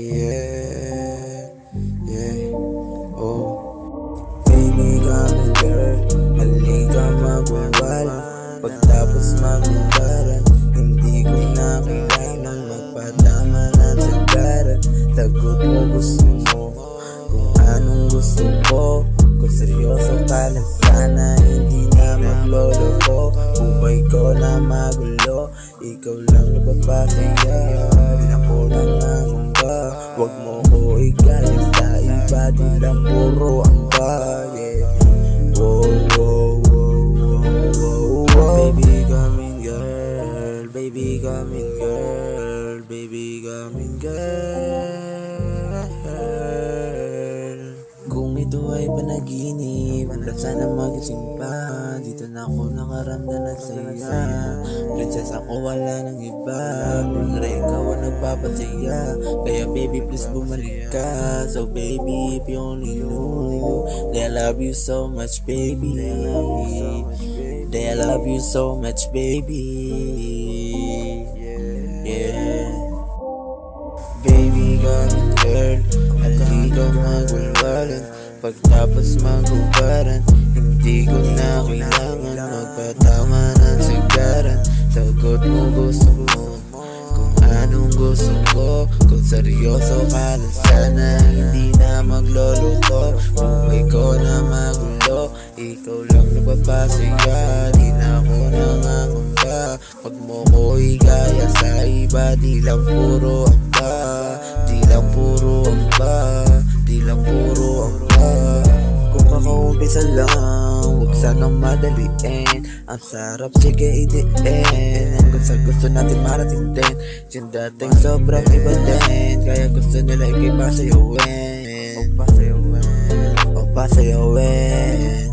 Yeah, yeah, oh. Baby, come girl, halika magwawala. Pagtapos maghubaran, hindi ko na kailangan magpadama ng sagaran. Sagot mo gusto mo, kung anong gusto ko. Kung seryoso ka lang sana, hindi na magloloko. Buhay ko na magulo, ikaw lang napapasaya. Di ako lang nangamba, wag mo ko igalit sa iba. Di lang puro amba, yeah. Wow, wow, wow, wow, wow. Baby, come in girl, baby, come in girl, baby, come in girl. Kung ito ay panaginip, hanggang sana magising pa. Dito na ako nakaramdam ng saya. Princess ako, wala nang iba. Brother, ikaw ang nagpapasaya. Kaya baby, please bumalik ka. So baby, if you only knew that I love you so much, baby. That I love you so much, baby. Yeah. Baby, come girl, halika magwalwalan. Pagtapos maghubaran, hindi ko na kailangan magpatama ng sagaran. Sagot mo gusto mo, kung anong gusto ko. Kung seryoso ka lang sana, hindi na magloloko. Buhay ko na magulo, ikaw lang napapasaya. Di na ako nangangamba, pag mo ko igaya sa iba. Di lang puro amba, di lang puro amba, di lang puro amba. Kung kakaumpisa lang, huwag sanang madaliin. Ang sarap, sige idiin. Hanggang sa gusto natin marating din. Yung dating sobrang iba din, kaya gusto nila ikipasayawin. O pasayawin.